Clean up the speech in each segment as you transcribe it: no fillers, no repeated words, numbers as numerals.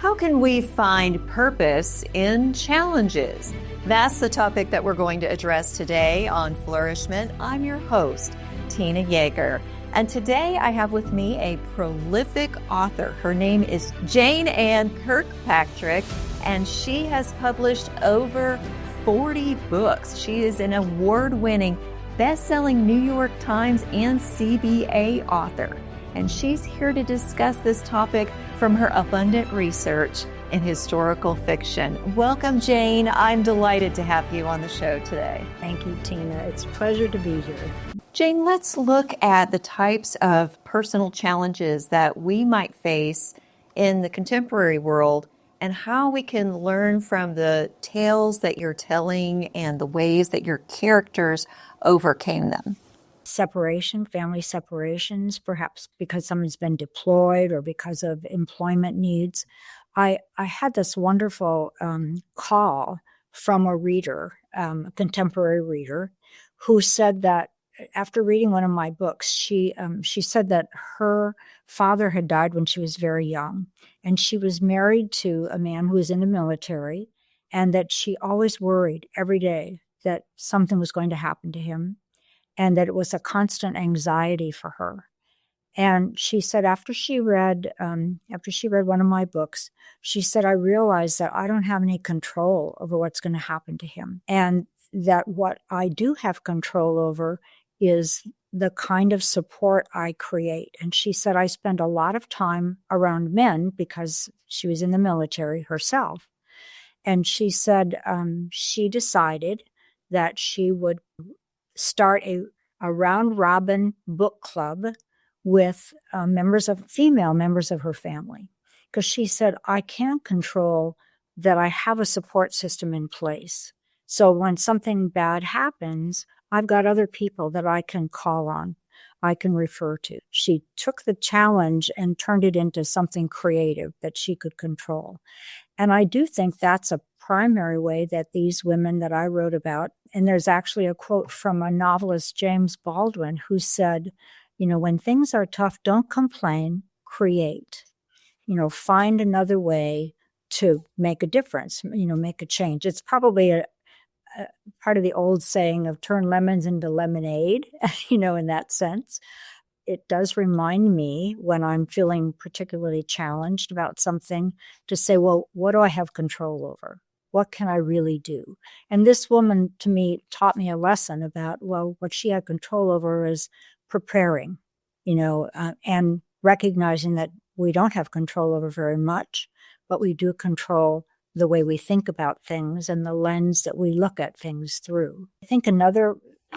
How can we find purpose in challenges? That's the topic that we're going to address today on Flourishment. I'm your host, Tina Yeager. And today I have with me a prolific author. Her name is Jane Ann Kirkpatrick, and she has published over 40 books. She is an award-winning, best-selling New York Times and CBA author. And she's here to discuss this topic from her abundant research in historical fiction. Welcome, Jane. I'm delighted to have you on the show today. Thank you, Tina. It's a pleasure to be here. Jane, let's look at the types of personal challenges that we might face in the contemporary world and how we can learn from the tales that you're telling and the ways that your characters overcame them. Separation, family separations, perhaps because someone's been deployed or because of employment needs. I had this wonderful call from a reader, a contemporary reader, who said that after reading one of my books, she said that her father had died when she was very young, and she was married to a man who was in the military, and that she always worried every day that something was going to happen to him, and that it was a constant anxiety for her. And she said after she read one of my books, she said, I realized that I don't have any control over what's going to happen to him. And that what I do have control over is the kind of support I create. And she said, I spend a lot of time around men because she was in the military herself. And she said she decided that she would start a round-robin book club with female members of her family. Because she said, I can't control that I have a support system in place. So when something bad happens, I've got other people that I can call on, I can refer to. She took the challenge and turned it into something creative that she could control. And I do think that's a primary way that these women that I wrote about, and there's actually a quote from a novelist, James Baldwin, who said, when things are tough, don't complain, create. Find another way to make a difference, make a change. It's probably a part of the old saying of turn lemons into lemonade, in that sense. It does remind me when I'm feeling particularly challenged about something to say, well, what do I have control over? What can I really do? And this woman, to me, taught me a lesson about, well, what she had control over is preparing, and recognizing that we don't have control over very much, but we do control the way we think about things and the lens that we look at things through. I think another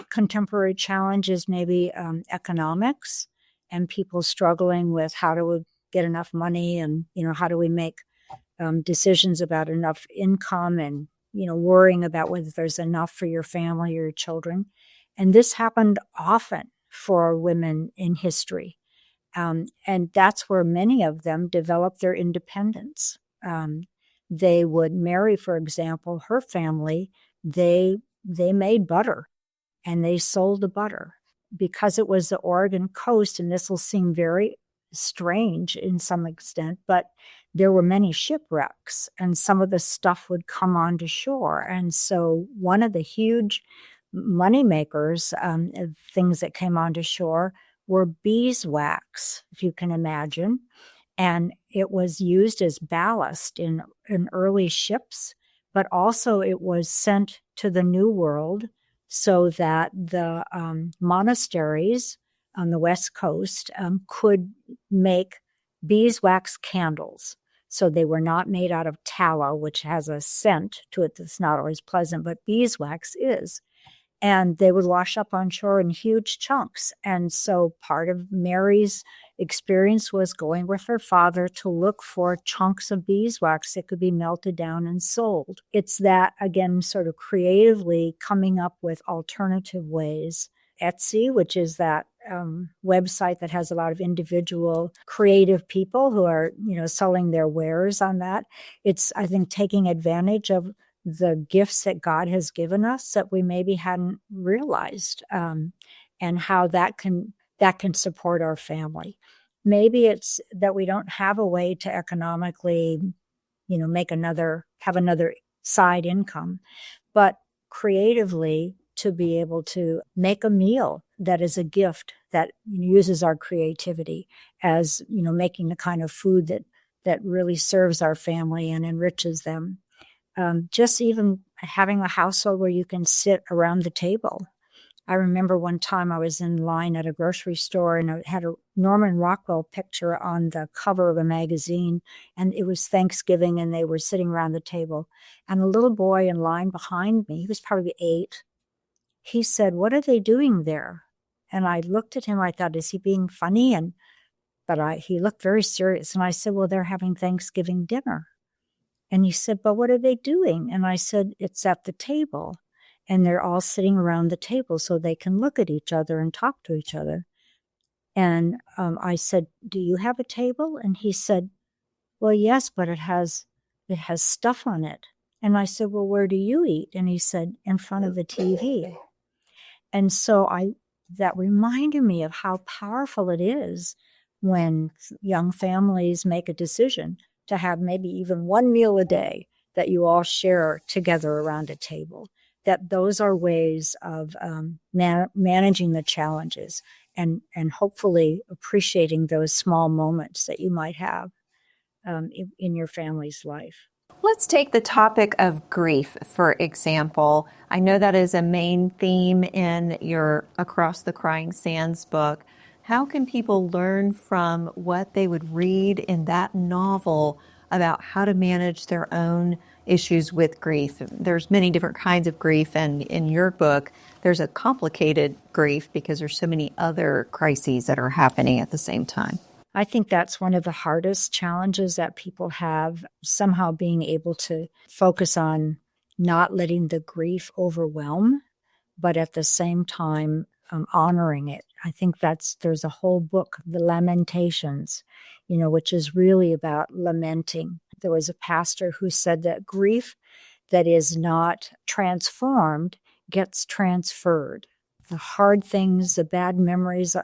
contemporary challenge is maybe economics and people struggling with how to get enough money and, how do we make decisions about enough income and, worrying about whether there's enough for your family or your children. And this happened often for women in history. And that's where many of them developed their independence. They would marry, for example, her family, they made butter and they sold the butter because it was the Oregon coast. And this will seem very strange in some extent, but there were many shipwrecks and some of the stuff would come onto shore. And so one of the huge money makers, things that came onto shore were beeswax, if you can imagine. And it was used as ballast in early ships, but also it was sent to the New World so that the monasteries on the West Coast could make beeswax candles. So they were not made out of tallow, which has a scent to it that's not always pleasant, but beeswax is. And they would wash up on shore in huge chunks. And so part of Mary's experience was going with her father to look for chunks of beeswax that could be melted down and sold. It's that, again, sort of creatively coming up with alternative ways. Etsy, which is that website that has a lot of individual creative people who are, selling their wares on that. It's, I think, taking advantage of the gifts that God has given us that we maybe hadn't realized, and how that can support our family. Maybe it's that we don't have a way to economically have another side income, but creatively to be able to make a meal that is a gift that uses our creativity as, making the kind of food that really serves our family and enriches them. Just even having a household where you can sit around the table. I remember one time I was in line at a grocery store and it had a Norman Rockwell picture on the cover of a magazine, and it was Thanksgiving and they were sitting around the table. And a little boy in line behind me, he was probably 8, he said, "What are they doing there?" And I looked at him, I thought, is he being funny? But he looked very serious. And I said, "Well, they're having Thanksgiving dinner." And he said, "But what are they doing?" And I said, "It's at the table. And they're all sitting around the table so they can look at each other and talk to each other." And I said, "Do you have a table?" And he said, "Well, yes, but it has stuff on it." And I said, "Well, where do you eat?" And he said, "In front of the TV." And so that reminded me of how powerful it is when young families make a decision to have maybe even one meal a day that you all share together around a table, that those are ways of managing the challenges and hopefully appreciating those small moments that you might have in your family's life. Let's take the topic of grief, for example. I know that is a main theme in your Across the Crying Sands book. How can people learn from what they would read in that novel about how to manage their own issues with grief? There's many different kinds of grief, and in your book, there's a complicated grief because there's so many other crises that are happening at the same time. I think that's one of the hardest challenges that people have, somehow being able to focus on not letting the grief overwhelm, but at the same time honoring it. I think there's a whole book, The Lamentations, which is really about lamenting. There was a pastor who said that grief that is not transformed gets transferred. The hard things, the bad memories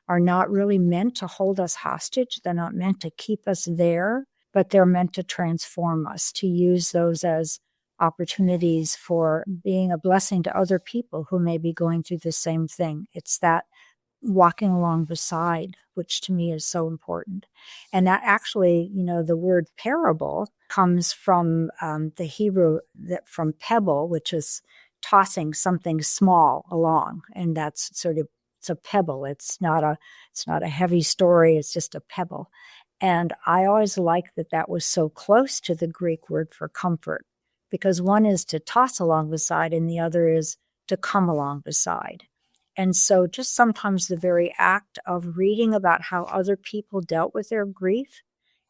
are not really meant to hold us hostage. They're not meant to keep us there, but they're meant to transform us, to use those as opportunities for being a blessing to other people who may be going through the same thing. It's that walking along beside, which to me is so important. And that actually, the word parable comes from the Hebrew, from pebble, which is tossing something small along. And that's it's a pebble. It's not a heavy story. It's just a pebble. And I always liked that was so close to the Greek word for comfort, because one is to toss along beside and the other is to come along beside. And so just sometimes the very act of reading about how other people dealt with their grief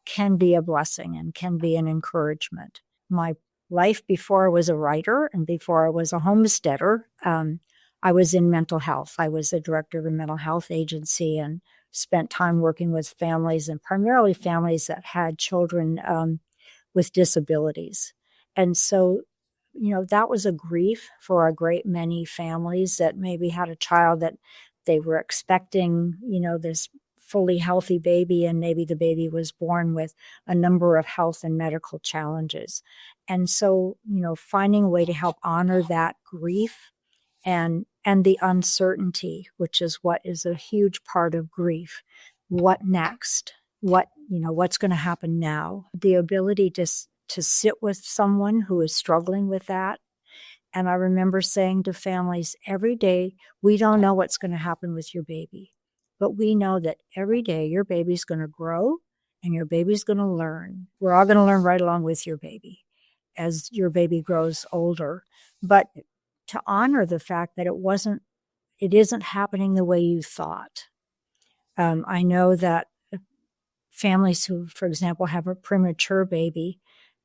can be a blessing and can be an encouragement. My life before I was a writer and before I was a homesteader, I was in mental health. I was a director of a mental health agency and spent time working with families, and primarily families that had children with disabilities. And so, that was a grief for a great many families that maybe had a child that they were expecting, this fully healthy baby, and maybe the baby was born with a number of health and medical challenges. And so, finding a way to help honor that grief and the uncertainty, which is what is a huge part of grief. What next? What's going to happen now? The ability to sit with someone who is struggling with that. And I remember saying to families, every day, we don't know what's going to happen with your baby, but we know that every day your baby's going to grow and your baby's going to learn. We're all going to learn right along with your baby as your baby grows older. But to honor the fact that it isn't happening the way you thought. I know that families who, for example, have a premature baby,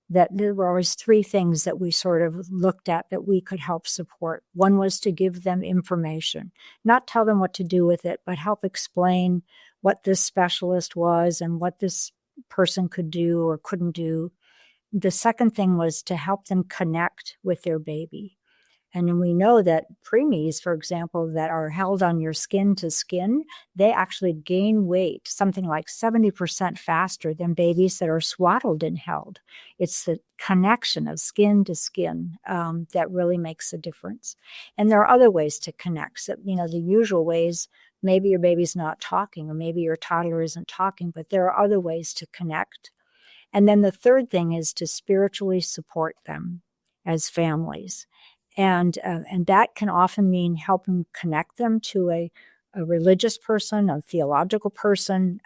that there were always 3 things that we sort of looked at that we could help support. One was to give them information, not tell them what to do with it, but help explain what this specialist was and what this person could do or couldn't do. The second thing was to help them connect with their baby. And then we know that preemies, for example, that are held on your skin to skin, they actually gain weight something like 70% faster than babies that are swaddled and held. It's the connection of skin to skin that really makes a difference. And there are other ways to connect. So, the usual ways, maybe your baby's not talking or maybe your toddler isn't talking, but there are other ways to connect. And then the third thing is to spiritually support them as families. And that can often mean helping connect them to a religious person, a theological person,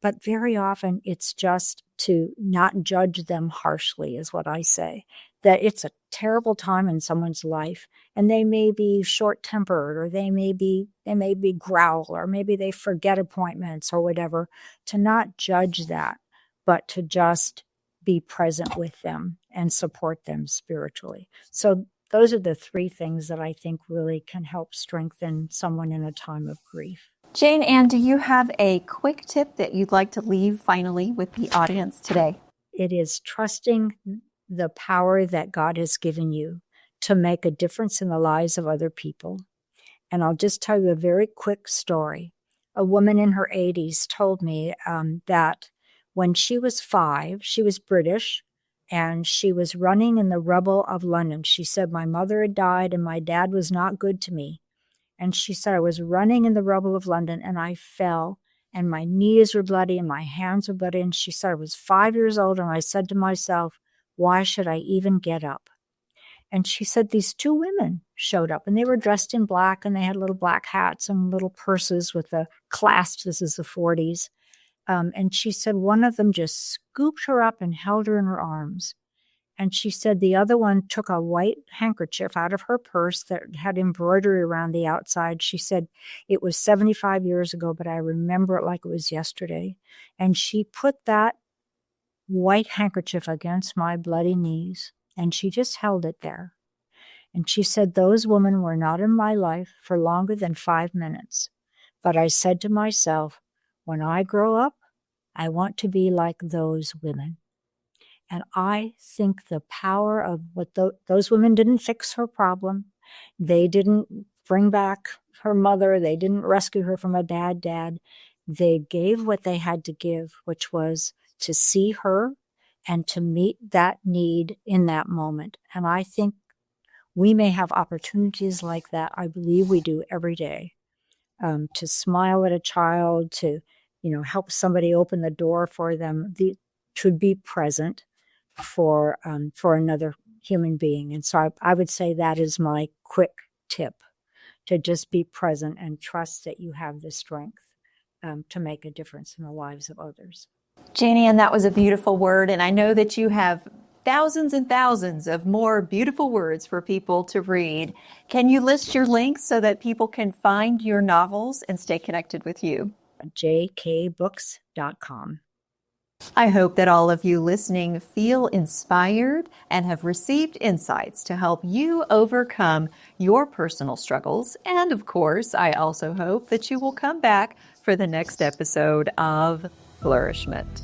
but very often it's just to not judge them harshly, is what I say. That it's a terrible time in someone's life, and they may be short-tempered, or they may be growl, or maybe they forget appointments or whatever. To not judge that, but to just be present with them and support them spiritually. So those are the three things that I think really can help strengthen someone in a time of grief. Jane Ann, do you have a quick tip that you'd like to leave finally with the audience today? It is trusting the power that God has given you to make a difference in the lives of other people. And I'll just tell you a very quick story. A woman in her 80s told me that when she was 5, she was British, and she was running in the rubble of London. She said, my mother had died and my dad was not good to me. And she said, I was running in the rubble of London and I fell and my knees were bloody and my hands were bloody. And she said, I was 5 years old and I said to myself, why should I even get up? And she said these 2 women showed up and they were dressed in black and they had little black hats and little purses with the clasps. This is the 40s. And she said one of them just scooped her up and held her in her arms. And she said the other one took a white handkerchief out of her purse that had embroidery around the outside. She said, it was 75 years ago, but I remember it like it was yesterday. And she put that white handkerchief against my bloody knees, and she just held it there. And she said, those women were not in my life for longer than 5 minutes. But I said to myself, when I grow up, I want to be like those women. And I think the power of what those women didn't fix her problem. They didn't bring back her mother. They didn't rescue her from a bad dad. They gave what they had to give, which was to see her and to meet that need in that moment. And I think we may have opportunities like that. I believe we do every day, to smile at a child, to help somebody open the door for them, to be present for another human being. And so I would say that is my quick tip, to just be present and trust that you have the strength to make a difference in the lives of others. Jane Ann, that was a beautiful word, and I know that you have thousands and thousands of more beautiful words for people to read. Can you list your links so that people can find your novels and stay connected with you? jkbooks.com. I hope that all of you listening feel inspired and have received insights to help you overcome your personal struggles. And of course, I also hope that you will come back for the next episode of Flourishment.